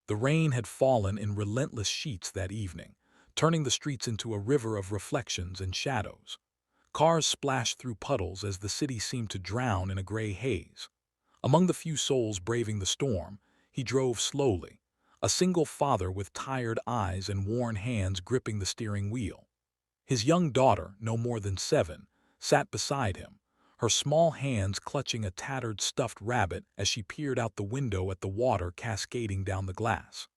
The rain had fallen in relentless sheets that evening, turning the streets into a river of reflections and shadows. Cars splashed through puddles as the city seemed to drown in a gray haze. Among the few souls braving the storm, he drove slowly, a single father with tired eyes and worn hands gripping the steering wheel. His young daughter, no more than 7, sat beside him, her small hands clutching a tattered stuffed rabbit as she peered out the window at the water cascading down the glass.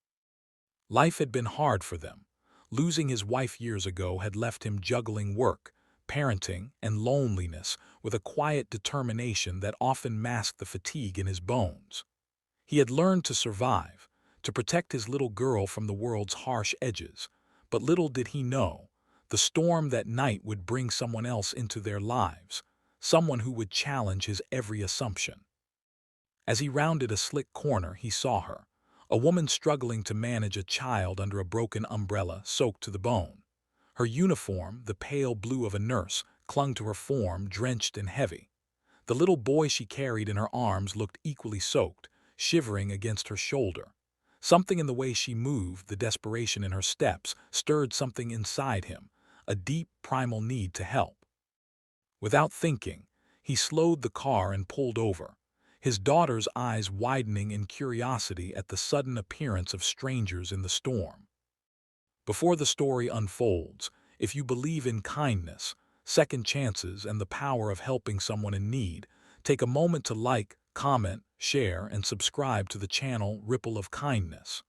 Life had been hard for them. Losing his wife years ago had left him juggling work, parenting, and loneliness with a quiet determination that often masked the fatigue in his bones. He had learned to survive, to protect his little girl from the world's harsh edges, but little did he know, the storm that night would bring someone else into their lives, someone who would challenge his every assumption. As he rounded a slick corner, he saw her, a woman struggling to manage a child under a broken umbrella soaked to the bone. Her uniform, the pale blue of a nurse, clung to her form, drenched and heavy. The little boy she carried in her arms looked equally soaked, shivering against her shoulder. Something in the way she moved, the desperation in her steps, stirred something inside him, a deep, primal need to help. Without thinking, he slowed the car and pulled over, his daughter's eyes widening in curiosity at the sudden appearance of strangers in the storm. Before the story unfolds, if you believe in kindness, second chances, and the power of helping someone in need, take a moment to like, comment, share, and subscribe to the channel Ripple of Kindness.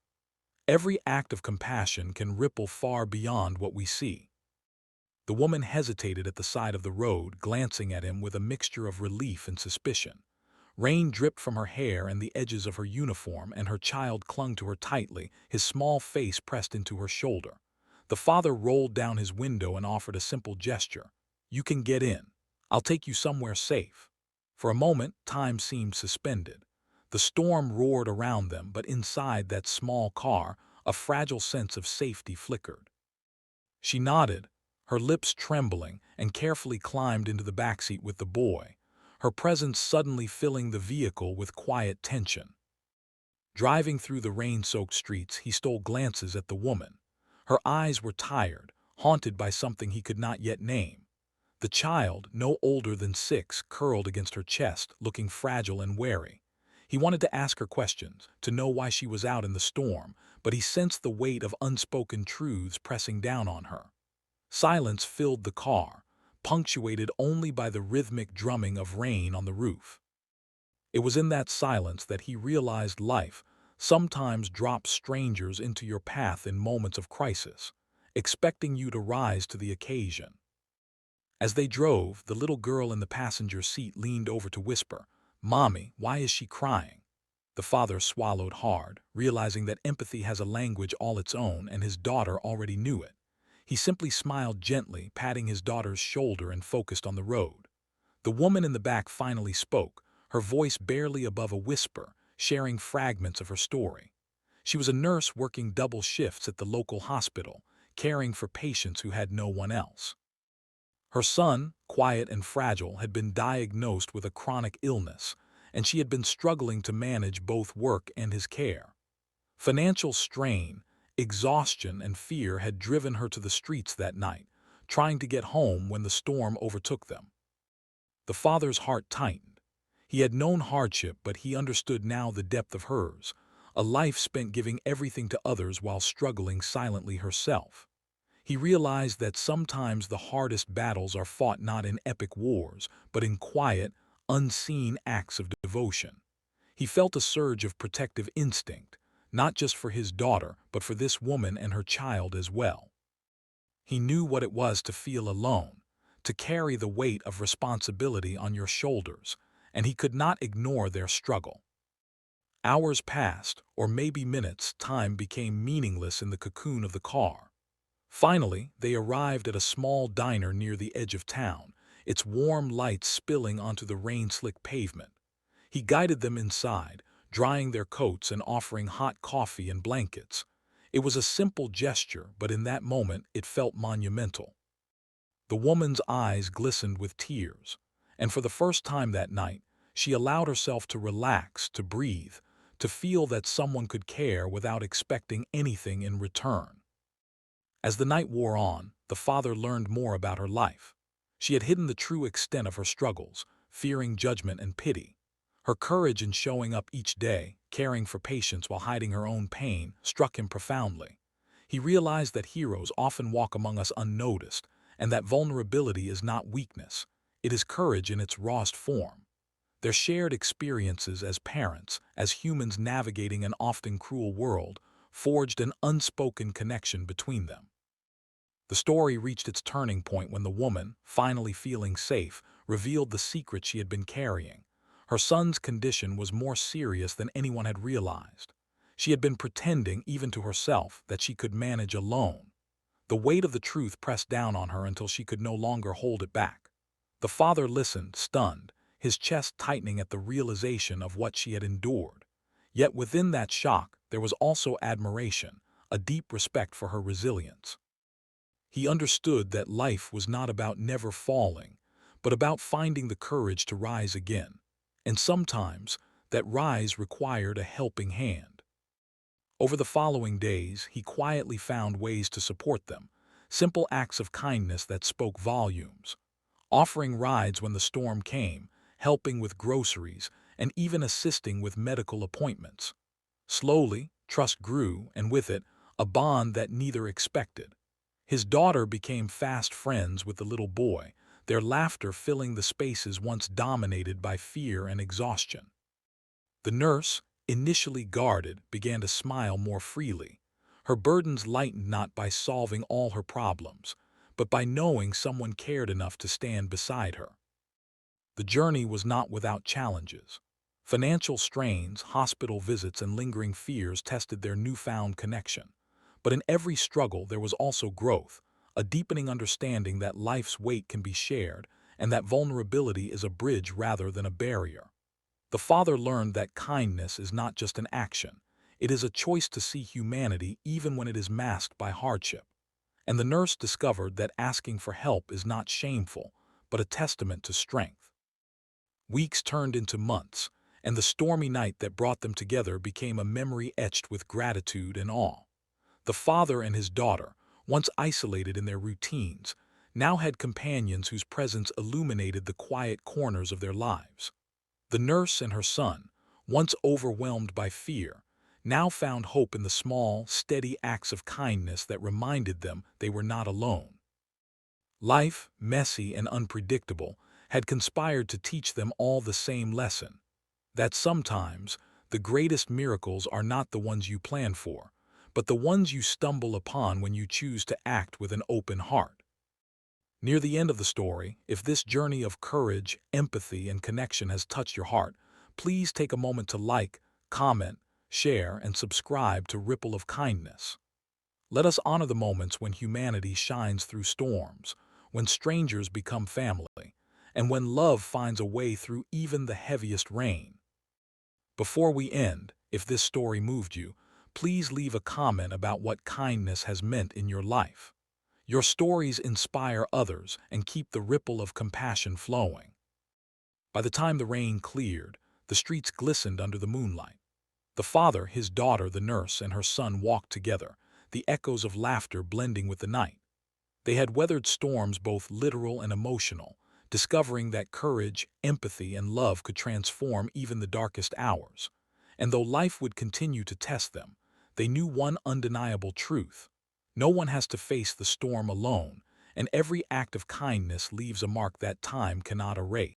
Every act of compassion can ripple far beyond what we see. The woman hesitated at the side of the road, glancing at him with a mixture of relief and suspicion. Rain dripped from her hair and the edges of her uniform, and her child clung to her tightly, his small face pressed into her shoulder. The father rolled down his window and offered a simple gesture. "You can get in. I'll take you somewhere safe." For a moment, time seemed suspended. The storm roared around them, but inside that small car, a fragile sense of safety flickered. She nodded, her lips trembling, and carefully climbed into the backseat with the boy, her presence suddenly filling the vehicle with quiet tension. Driving through the rain-soaked streets, he stole glances at the woman. Her eyes were tired, haunted by something he could not yet name. The child, no older than 6, curled against her chest, looking fragile and wary. He wanted to ask her questions, to know why she was out in the storm, but he sensed the weight of unspoken truths pressing down on her. Silence filled the car, punctuated only by the rhythmic drumming of rain on the roof. It was in that silence that he realized life sometimes drops strangers into your path in moments of crisis, expecting you to rise to the occasion. As they drove, the little girl in the passenger seat leaned over to whisper, "Mommy, why is she crying?" The father swallowed hard, realizing that empathy has a language all its own, and his daughter already knew it. He simply smiled gently, patting his daughter's shoulder, and focused on the road. The woman in the back finally spoke, her voice barely above a whisper, sharing fragments of her story. She was a nurse working double shifts at the local hospital, caring for patients who had no one else. Her son, quiet and fragile, had been diagnosed with a chronic illness, and she had been struggling to manage both work and his care. Financial strain, exhaustion, and fear had driven her to the streets that night, trying to get home when the storm overtook them. The father's heart tightened. He had known hardship, but he understood now the depth of hers, a life spent giving everything to others while struggling silently herself. He realized that sometimes the hardest battles are fought not in epic wars, but in quiet, unseen acts of devotion. He felt a surge of protective instinct, not just for his daughter, but for this woman and her child as well. He knew what it was to feel alone, to carry the weight of responsibility on your shoulders, and he could not ignore their struggle. Hours passed, or maybe minutes. Time became meaningless in the cocoon of the car. Finally, they arrived at a small diner near the edge of town, its warm lights spilling onto the rain-slick pavement. He guided them inside, drying their coats and offering hot coffee and blankets. It was a simple gesture, but in that moment it felt monumental. The woman's eyes glistened with tears, and for the first time that night, she allowed herself to relax, to breathe, to feel that someone could care without expecting anything in return. As the night wore on, the father learned more about her life. She had hidden the true extent of her struggles, fearing judgment and pity. Her courage in showing up each day, caring for patients while hiding her own pain, struck him profoundly. He realized that heroes often walk among us unnoticed, and that vulnerability is not weakness. It is courage in its rawest form. Their shared experiences as parents, as humans navigating an often cruel world, forged an unspoken connection between them. The story reached its turning point when the woman, finally feeling safe, revealed the secret she had been carrying. Her son's condition was more serious than anyone had realized. She had been pretending, even to herself, that she could manage alone. The weight of the truth pressed down on her until she could no longer hold it back. The father listened, stunned, his chest tightening at the realization of what she had endured. Yet within that shock, there was also admiration, a deep respect for her resilience. He understood that life was not about never falling, but about finding the courage to rise again. And sometimes, that rise required a helping hand. Over the following days, he quietly found ways to support them, simple acts of kindness that spoke volumes. Offering rides when the storm came, helping with groceries, and even assisting with medical appointments. Slowly, trust grew, and with it, a bond that neither expected. His daughter became fast friends with the little boy, their laughter filling the spaces once dominated by fear and exhaustion. The nurse, initially guarded, began to smile more freely. Her burdens lightened not by solving all her problems, but by knowing someone cared enough to stand beside her. The journey was not without challenges. Financial strains, hospital visits, and lingering fears tested their newfound connection. But in every struggle there was also growth, a deepening understanding that life's weight can be shared and that vulnerability is a bridge rather than a barrier. The father learned that kindness is not just an action, it is a choice to see humanity even when it is masked by hardship. And the nurse discovered that asking for help is not shameful, but a testament to strength. Weeks turned into months, and the stormy night that brought them together became a memory etched with gratitude and awe. The father and his daughter, once isolated in their routines, now had companions whose presence illuminated the quiet corners of their lives. The nurse and her son, once overwhelmed by fear, now found hope in the small, steady acts of kindness that reminded them they were not alone. Life, messy and unpredictable, had conspired to teach them all the same lesson: that sometimes the greatest miracles are not the ones you plan for, but the ones you stumble upon when you choose to act with an open heart. Near the end of the story, if this journey of courage, empathy, and connection has touched your heart, please take a moment to like, comment, share, and subscribe to Ripple of Kindness. Let us honor the moments when humanity shines through storms, when strangers become family, and when love finds a way through even the heaviest rain. Before we end, if this story moved you, please leave a comment about what kindness has meant in your life. Your stories inspire others and keep the ripple of compassion flowing. By the time the rain cleared, the streets glistened under the moonlight. The father, his daughter, the nurse, and her son walked together, the echoes of laughter blending with the night. They had weathered storms both literal and emotional, discovering that courage, empathy, and love could transform even the darkest hours. And though life would continue to test them, they knew one undeniable truth: no one has to face the storm alone, and every act of kindness leaves a mark that time cannot erase.